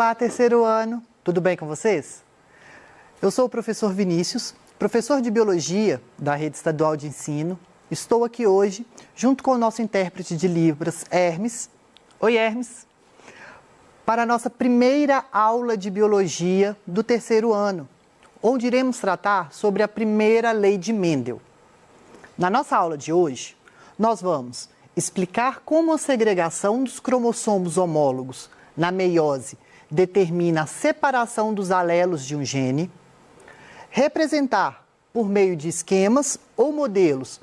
Olá, terceiro ano, tudo bem com vocês? Eu sou o professor Vinícius, professor de Biologia da Rede Estadual de Ensino. Estou aqui hoje, junto com o nosso intérprete de Libras, Hermes. Oi, Hermes. Para a nossa primeira aula de Biologia do terceiro ano, onde iremos tratar sobre a primeira lei de Mendel. Na nossa aula de hoje, nós vamos explicar como a segregação dos cromossomos homólogos na meiose determina a separação dos alelos de um gene, representar, por meio de esquemas ou modelos,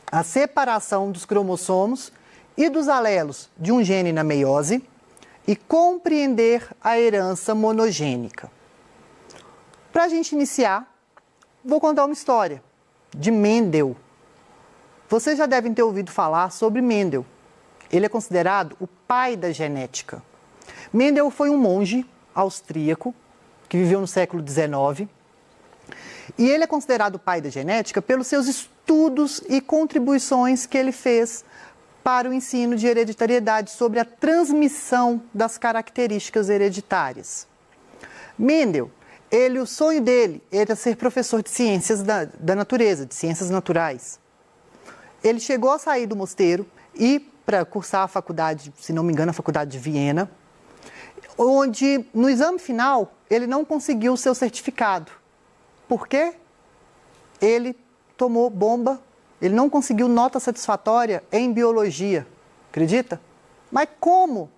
a separação dos cromossomos e dos alelos de um gene na meiose e compreender a herança monogênica. Para a gente iniciar, vou contar uma história de Mendel. Vocês já devem ter ouvido falar sobre Mendel. Ele é considerado o pai da genética. Mendel foi um monge austríaco que viveu no século XIX e ele é considerado o pai da genética pelos seus estudos e contribuições que ele fez para o ensino de hereditariedade sobre a transmissão das características hereditárias. Mendel, o sonho dele era ser professor de ciências da natureza, de ciências naturais. Ele chegou a sair do mosteiro e para cursar a faculdade, se não me engano, a faculdade de Viena, onde no exame final ele não conseguiu o seu certificado. Por quê? Ele tomou bomba, ele não conseguiu nota satisfatória em biologia. Acredita? Mas como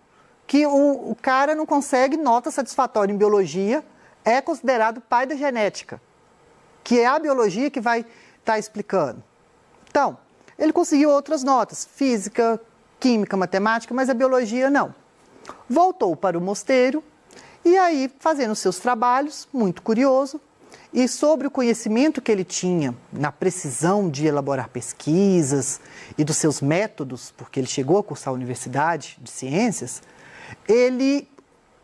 que o cara não consegue nota satisfatória em biologia, é considerado pai da genética, que é a biologia que vai estar explicando? Então, ele conseguiu outras notas, física, química, matemática, mas a biologia não. Voltou para o mosteiro e aí, fazendo seus trabalhos, muito curioso, e sobre o conhecimento que ele tinha na precisão de elaborar pesquisas e dos seus métodos, porque ele chegou a cursar a Universidade de Ciências, ele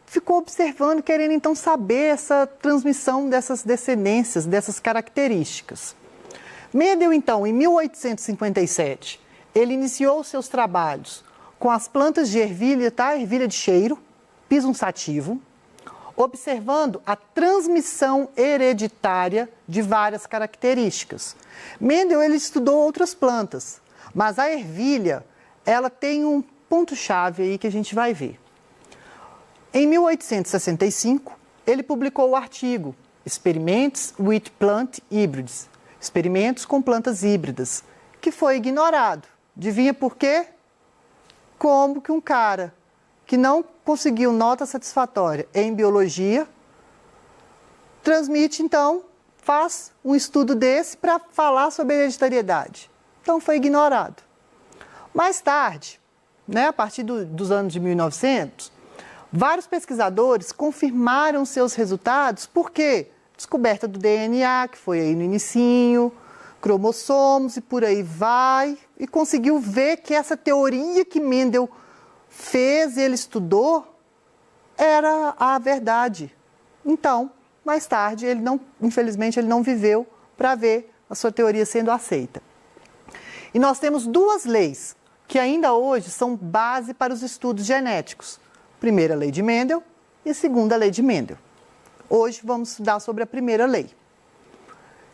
ficou observando, querendo então saber essa transmissão dessas descendências, dessas características. Mendel, então, em 1857, ele iniciou seus trabalhos com as plantas de ervilha, tá? Ervilha de cheiro, pisum sativum, observando a transmissão hereditária de várias características. Mendel, ele estudou outras plantas, mas a ervilha, ela tem um ponto-chave aí que a gente vai ver. Em 1865, ele publicou o artigo Experiments with Plant Hybrids, experimentos com plantas híbridas, que foi ignorado. Adivinha por quê? Como que um cara que não conseguiu nota satisfatória em biologia transmite, então, faz um estudo desse para falar sobre hereditariedade. Então, foi ignorado. Mais tarde, a partir dos anos de 1900, vários pesquisadores confirmaram seus resultados. Por quê? Descoberta do DNA, que foi aí no inicinho, cromossomos e por aí vai, e conseguiu ver que essa teoria que Mendel fez e ele estudou era a verdade. Então, mais tarde, infelizmente, ele não viveu para ver a sua teoria sendo aceita. E nós temos duas leis que ainda hoje são base para os estudos genéticos. Primeira lei de Mendel e segunda lei de Mendel. Hoje vamos estudar sobre a primeira lei.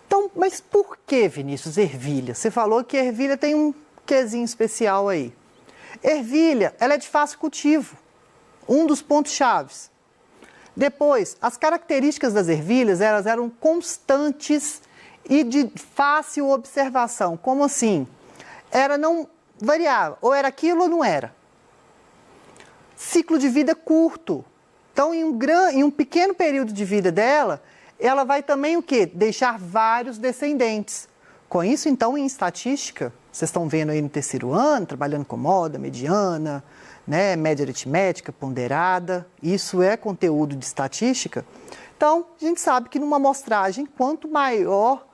Então, mas por que, Vinícius, ervilha? Você falou que ervilha tem um quezinho especial aí. Ervilha, ela é de fácil cultivo, um dos pontos-chave. Depois, as características das ervilhas, elas eram constantes e de fácil observação. Como assim? Ela não variava, ou era aquilo ou não era. Ciclo de vida curto. Então, em um pequeno período de vida dela, ela vai também o quê? Deixar vários descendentes. Com isso, então, em estatística, vocês estão vendo aí no terceiro ano, trabalhando com moda, mediana, média aritmética, ponderada, isso é conteúdo de estatística. Então, a gente sabe que numa amostragem, quanto maior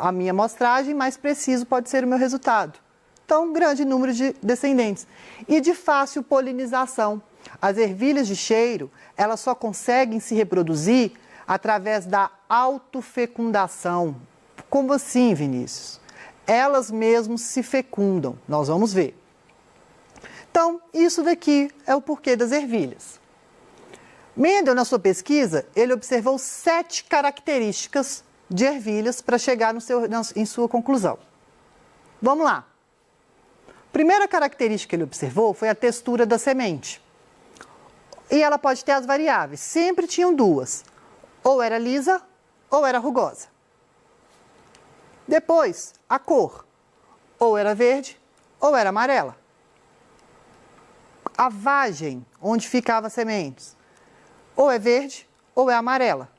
a minha amostragem, mais preciso pode ser o meu resultado. Então, um grande número de descendentes. E de fácil polinização. As ervilhas de cheiro, elas só conseguem se reproduzir através da autofecundação. Como assim, Vinícius? Elas mesmas se fecundam. Nós vamos ver. Então, isso daqui é o porquê das ervilhas. Mendel, na sua pesquisa, ele observou 7 características de ervilhas para chegar em sua conclusão. Vamos lá. Primeira característica que ele observou foi a textura da semente. E ela pode ter as variáveis. Sempre tinham duas. Ou era lisa ou era rugosa. Depois, a cor. Ou era verde ou era amarela. A vagem, onde ficavam as sementes. Ou é verde ou é amarela.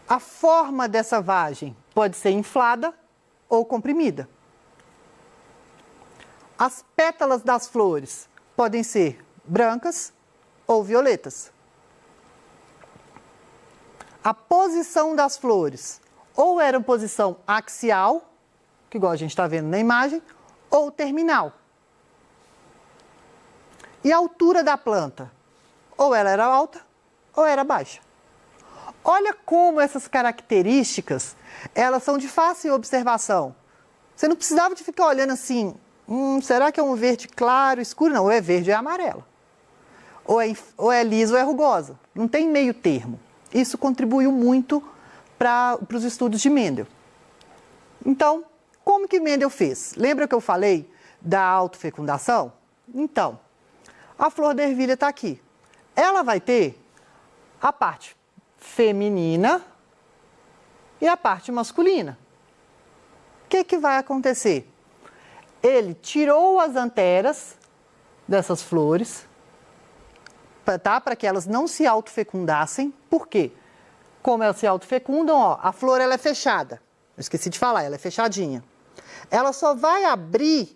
A forma dessa vagem pode ser inflada ou comprimida. As pétalas das flores podem ser brancas ou violetas. A posição das flores ou era posição axial, que igual a gente está vendo na imagem, ou terminal. E a altura da planta, ou ela era alta ou era baixa. Olha como essas características, elas são de fácil observação. Você não precisava de ficar olhando assim, será que é um verde claro, escuro? Não, ou é verde ou é amarelo. Ou é lisa ou é rugosa. Não tem meio termo. Isso contribuiu muito para os estudos de Mendel. Então, como que Mendel fez? Lembra que eu falei da autofecundação? Então, a flor da ervilha está aqui. Ela vai ter a parte feminina e a parte masculina. O que vai acontecer? Ele tirou as anteras dessas flores, para que elas não se autofecundassem. Por quê? Como elas se autofecundam, ó, a flor ela é fechada. Eu esqueci de falar, ela é fechadinha. Ela só vai abrir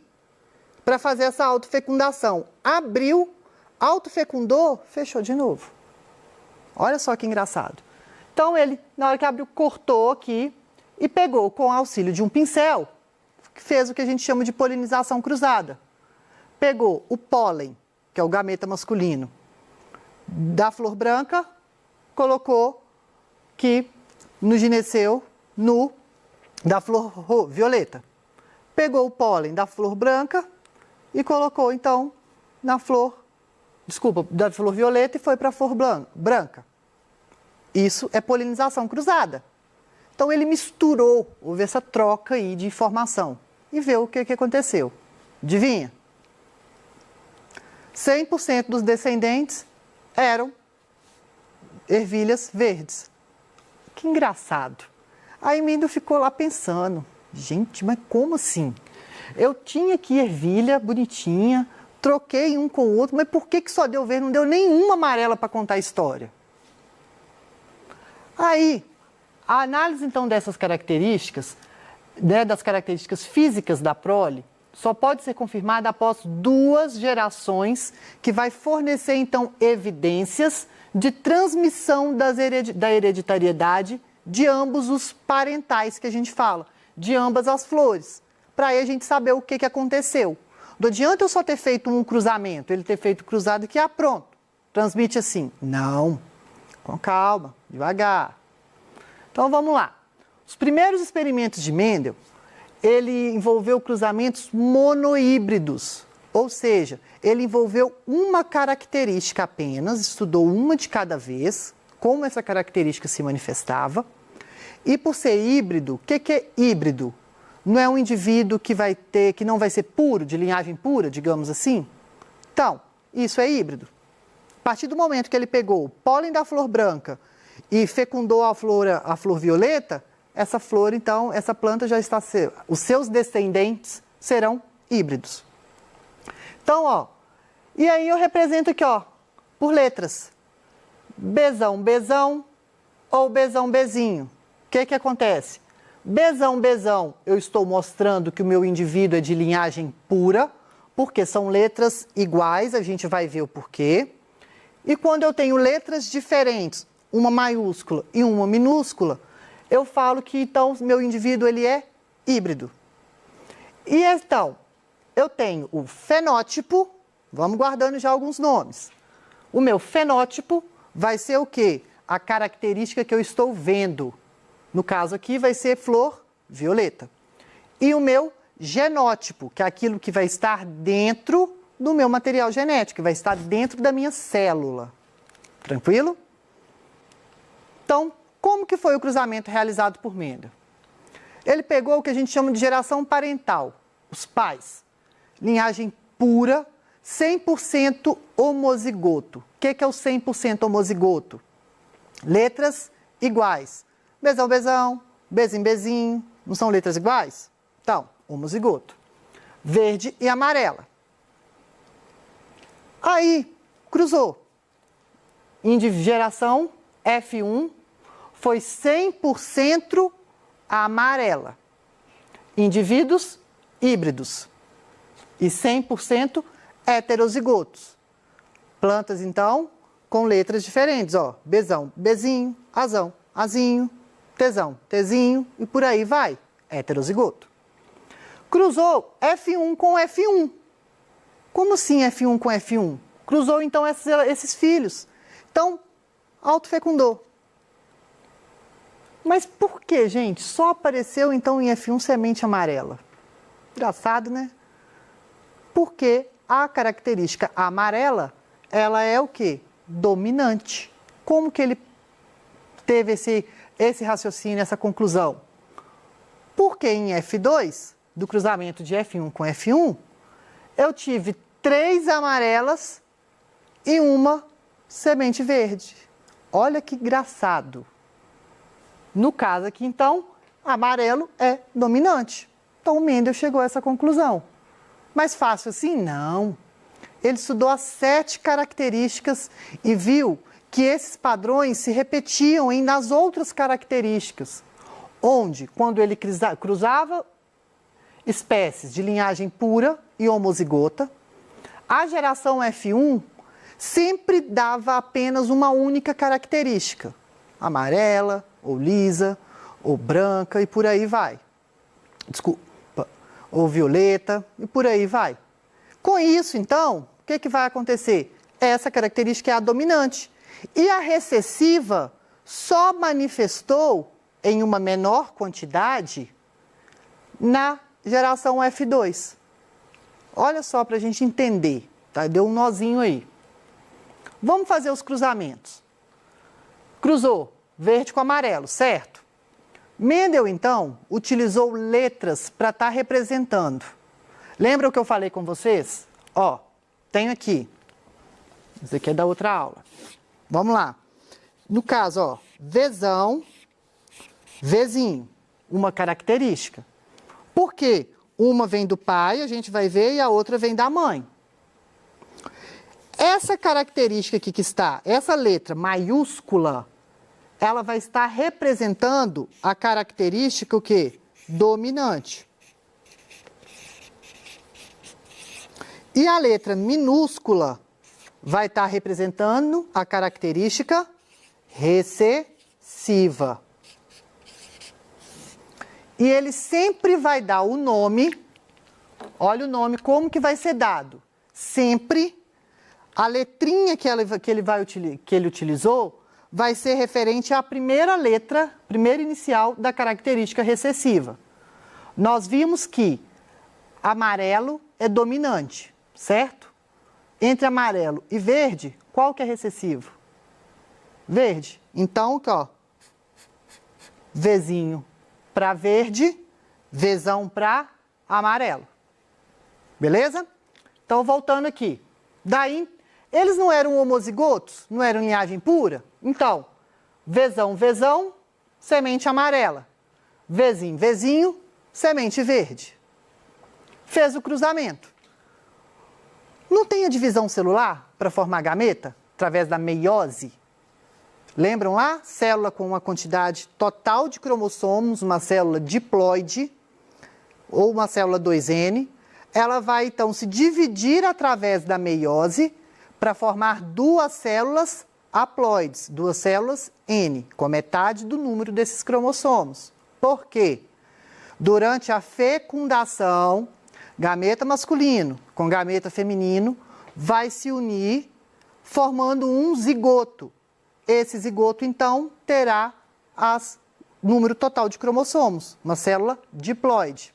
para fazer essa autofecundação. Abriu, autofecundou, fechou de novo. Olha só que engraçado. Então ele, na hora que abriu, cortou aqui e pegou com o auxílio de um pincel, que fez o que a gente chama de polinização cruzada. Pegou o pólen, que é o gameta masculino, da flor branca, colocou aqui no gineceu da flor violeta. Pegou o pólen da flor branca e colocou então da flor violeta e foi para a flor branca. Isso é polinização cruzada. Então ele misturou, houve essa troca aí de informação e vê o que aconteceu. Adivinha? 100% dos descendentes eram ervilhas verdes. Que engraçado. Aí Mendel ficou lá pensando, gente, mas como assim? Eu tinha aqui ervilha bonitinha, troquei um com o outro, mas por que só deu verde, não deu nenhuma amarela para contar a história? Aí, a análise então dessas características, né, das características físicas da prole, só pode ser confirmada após 2 gerações, que vai fornecer então evidências de transmissão da hereditariedade de ambos os parentais que a gente fala, de ambas as flores, para aí a gente saber o que aconteceu. Não adianta eu só ter feito um cruzamento, ele ter feito cruzado que pronto, transmite assim. Não, com calma, devagar. Então vamos lá. Os primeiros experimentos de Mendel, ele envolveu cruzamentos monohíbridos, ou seja, ele envolveu uma característica apenas, estudou uma de cada vez, como essa característica se manifestava. E por ser híbrido, o que é híbrido? Não é um indivíduo que não vai ser puro, de linhagem pura, digamos assim? Então, isso é híbrido. A partir do momento que ele pegou o pólen da flor branca e fecundou a flor violeta, essa flor, então, essa planta já está... Os seus descendentes serão híbridos. Então, ó, e aí eu represento aqui, ó, por letras. Bzão, Bzão ou Bzão, Bzinho. O que acontece? Bzão, Bzão, eu estou mostrando que o meu indivíduo é de linhagem pura, porque são letras iguais, a gente vai ver o porquê. E quando eu tenho letras diferentes, uma maiúscula e uma minúscula, eu falo que então meu indivíduo ele é híbrido. E então, eu tenho o fenótipo, vamos guardando já alguns nomes. O meu fenótipo vai ser o quê? A característica que eu estou vendo. No caso aqui vai ser flor violeta. E o meu genótipo, que é aquilo que vai estar dentro do meu material genético, que vai estar dentro da minha célula. Tranquilo? Então, como que foi o cruzamento realizado por Mendel? Ele pegou o que a gente chama de geração parental, os pais. Linhagem pura, 100% homozigoto. O que é o 100% homozigoto? Letras iguais. Bezão, bezão, bezinho, bezinho. Não são letras iguais? Então, homozigoto. Verde e amarela. Aí, cruzou. Geração F1 foi 100% amarela. Indivíduos híbridos. E 100% heterozigotos. Plantas, então, com letras diferentes, ó. Bezão, bezinho, azão, azinho, tesão, tezinho e por aí vai. Heterozigoto. Cruzou F1 com F1. Como assim F1 com F1? Cruzou, então, esses filhos. Então, autofecundou. Mas por que, gente? Só apareceu, então, em F1 semente amarela? Engraçado, né? Porque a característica amarela, ela é o quê? Dominante. Como que ele teve esse raciocínio, essa conclusão? Porque em F2, do cruzamento de F1 com F1, eu tive 3 amarelas e uma semente verde. Olha que engraçado. No caso aqui, então, amarelo é dominante. Então, o Mendel chegou a essa conclusão. Mas fácil assim? Não. Ele estudou as 7 características e viu que esses padrões se repetiam nas outras características, onde, quando ele cruzava espécies de linhagem pura e homozigota, a geração F1 sempre dava apenas uma única característica, amarela, ou lisa, ou branca, e por aí vai. Desculpa, ou violeta, e por aí vai. Com isso, então, o que vai acontecer? Essa característica é a dominante. E a recessiva só manifestou em uma menor quantidade na geração F2. Olha só para a gente entender, tá? Deu um nozinho aí. Vamos fazer os cruzamentos. Cruzou verde com amarelo, certo? Mendel, então, utilizou letras para estar representando. Lembra o que eu falei com vocês? Ó, tenho aqui. Isso aqui é da outra aula. Vamos lá. No caso, ó, Vzão, Vzinho, uma característica. Por quê? Uma vem do pai, a gente vai ver, e a outra vem da mãe. Essa característica aqui que está, essa letra maiúscula, ela vai estar representando a característica o quê? Dominante. E a letra minúscula vai estar representando a característica recessiva. E ele sempre vai dar o nome, olha o nome, como que vai ser dado. Sempre a letrinha que ele utilizou vai ser referente à primeira letra, primeira inicial da característica recessiva. Nós vimos que amarelo é dominante, certo? Entre amarelo e verde, qual que é recessivo? Verde. Então, ó, Vzinho para verde, Vzão para amarelo. Beleza? Então, voltando aqui. Daí, eles não eram homozigotos? Não eram linhagem pura? Então, Vzão, Vzão, semente amarela. Vzinho, Vzinho, semente verde. Fez o cruzamento. Não tem a divisão celular para formar gameta? Através da meiose? Lembram lá? Célula com uma quantidade total de cromossomos, uma célula diploide, ou uma célula 2N. Ela vai, então, se dividir através da meiose para formar 2 células haploides, 2 células N, com metade do número desses cromossomos. Por quê? Durante a fecundação, gameta masculino com gameta feminino vai se unir formando um zigoto. Esse zigoto, então, terá número total de cromossomos, uma célula diploide.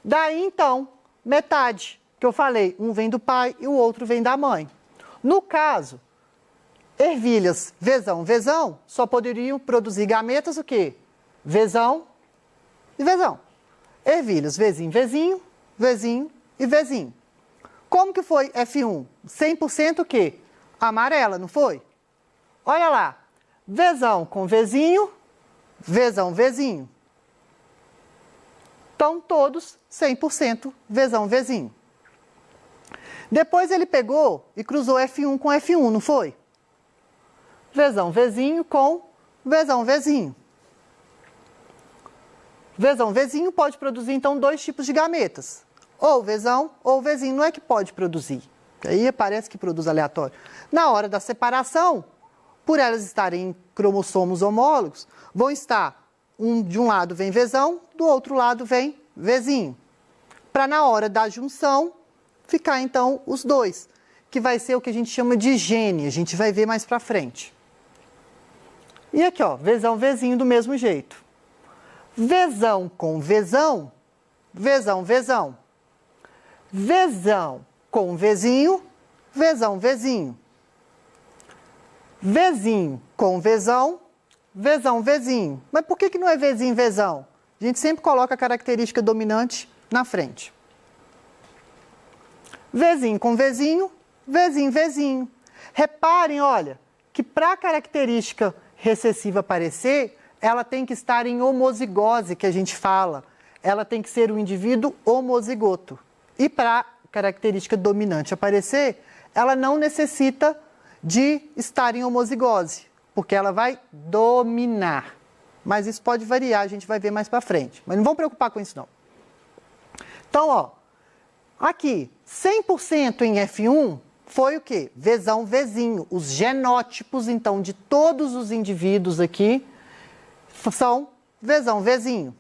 Daí, então, metade, que eu falei, um vem do pai e o outro vem da mãe. No caso, Ervilhas, Vzão, Vzão, só poderiam produzir gametas o quê? Vzão e Vzão. Ervilhas, Vzinho, Vzinho, Vzinho e Vzinho. Como que foi F1? 100% o quê? Amarela, não foi? Olha lá. Vzão com Vzinho, Vzão, Vzinho. Então, todos 100% Vzão, Vzinho. Depois ele pegou e cruzou F1 com F1, não foi? Vzão, Vzinho com Vzão, Vzinho. Vzão, Vzinho pode produzir, então, dois tipos de gametas. Ou Vzão ou Vzinho. Não é que pode produzir. Aí parece que produz aleatório. Na hora da separação, por elas estarem em cromossomos homólogos, vão estar, de um lado vem Vzão, do outro lado vem Vzinho. Para na hora da junção, ficar então os dois, que vai ser o que a gente chama de gene, a gente vai ver mais para frente. E aqui, ó, Vzão, Vzinho do mesmo jeito. Vzão com Vzão, Vzão, Vzão. Vzão com Vzinho, Vzão, Vzinho. Vzinho com Vzão, Vzão, Vzinho. Mas por que não é Vzinho, Vzão? A gente sempre coloca a característica dominante na frente. Vzinho com Vzinho, Vzinho, Vzinho. Reparem, olha, que para a característica recessiva aparecer, ela tem que estar em homozigose, que a gente fala. Ela tem que ser um indivíduo homozigoto. E para a característica dominante aparecer, ela não necessita de estar em homozigose, porque ela vai dominar. Mas isso pode variar, a gente vai ver mais para frente. Mas não vamos preocupar com isso, não. Então, ó, aqui, 100% em F1 foi o quê? Vzão, Vzinho. Os genótipos, então, de todos os indivíduos aqui são Vzão, Vzinho.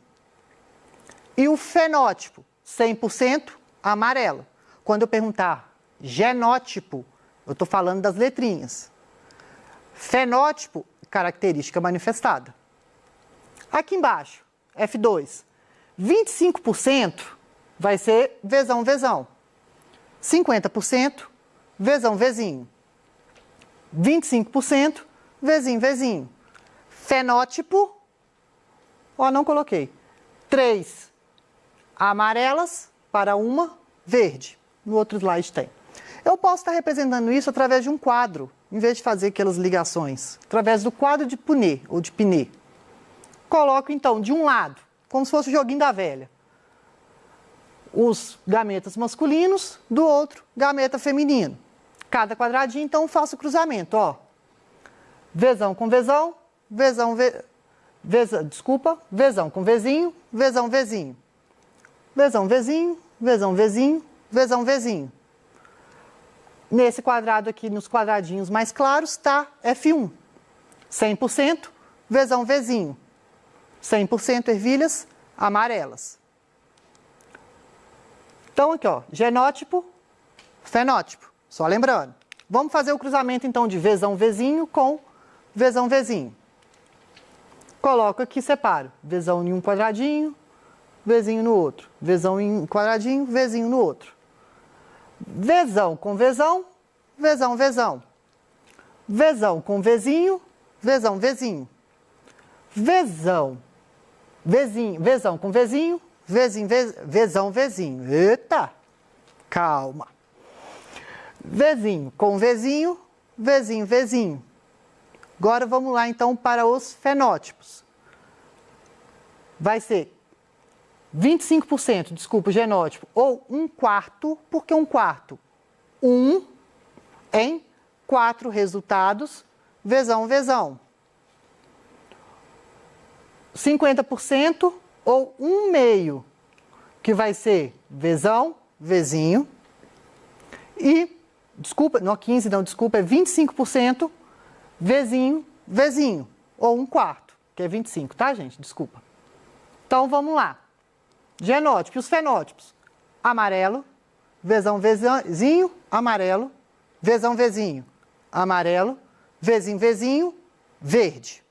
E o fenótipo, 100% amarelo. Quando eu perguntar genótipo, eu estou falando das letrinhas. Fenótipo, característica manifestada. Aqui embaixo, F2, 25% vai ser Vzão, Vzão. 50%, Vzão, Vzinho. 25%, Vzinho, Vzinho. Fenótipo, ó, não coloquei. 3 amarelas para uma verde. No outro slide tem. Eu posso estar representando isso através de um quadro, em vez de fazer aquelas ligações. Através do quadro de Punnett, ou de Pinet. Coloco, então, de um lado, como se fosse o joguinho da velha, os gametas masculinos, do outro, gameta feminino. Cada quadradinho, então, faço o cruzamento, ó. Vzão com Vzão, Vzão, Vzão com Vzinho, Vzão, Vzinho. Vzão, Vzinho, Vzão, Vzinho, Vzão, Vzinho. Nesse quadrado aqui, nos quadradinhos mais claros, está F1. 100% Vzão, Vzinho. 100% ervilhas amarelas. Então, aqui, ó, genótipo, fenótipo. Só lembrando. Vamos fazer o cruzamento, então, de Vzão, Vzinho com Vzão, Vzinho. Coloco aqui, separo. Vzão em um quadradinho, Vzinho no outro. Vzão em um quadradinho, Vzinho no outro. Vzão com Vzão, Vzão, Vzão. Vzão com Vzinho, Vzão, Vzinho. Vzão, Vzinho, Vzão com Vzinho, Vzinho, Vzão, Vzinho. Eita! Calma. Vzinho com Vzinho, Vzinho, Vzinho. Agora vamos lá então para os fenótipos. Vai ser 25%, desculpa, o genótipo, ou 1/4, por que 1/4? 1 em 4 resultados, Vzão, Vzão. 50% ou 1/2, que vai ser Vzão, Vzinho. E, desculpa, não 15 não, desculpa, é 25% Vzinho, Vzinho. Ou 1/4, que é 25, tá, gente? Desculpa. Então, vamos lá. Genótipo, os fenótipos. Amarelo, Vzão, Vzinho, amarelo. Vzão, Vzinho, amarelo. Vzinho, Vzinho, verde.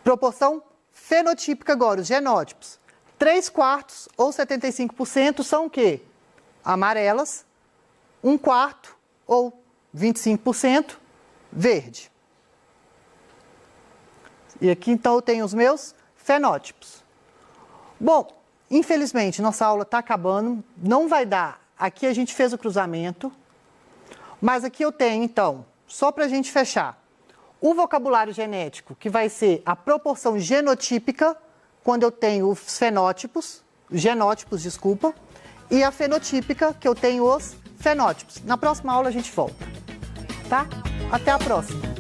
Proporção fenotípica agora, os genótipos. 3/4 ou 75% são o quê? Amarelas. 1/4 ou 25% verde. E aqui então eu tenho os meus fenótipos. Bom, infelizmente nossa aula está acabando, não vai dar. Aqui a gente fez o cruzamento, mas aqui eu tenho então, só para a gente fechar, o vocabulário genético, que vai ser a proporção genotípica, quando eu tenho os genótipos, desculpa, e a fenotípica, que eu tenho os fenótipos. Na próxima aula a gente volta, tá? Até a próxima!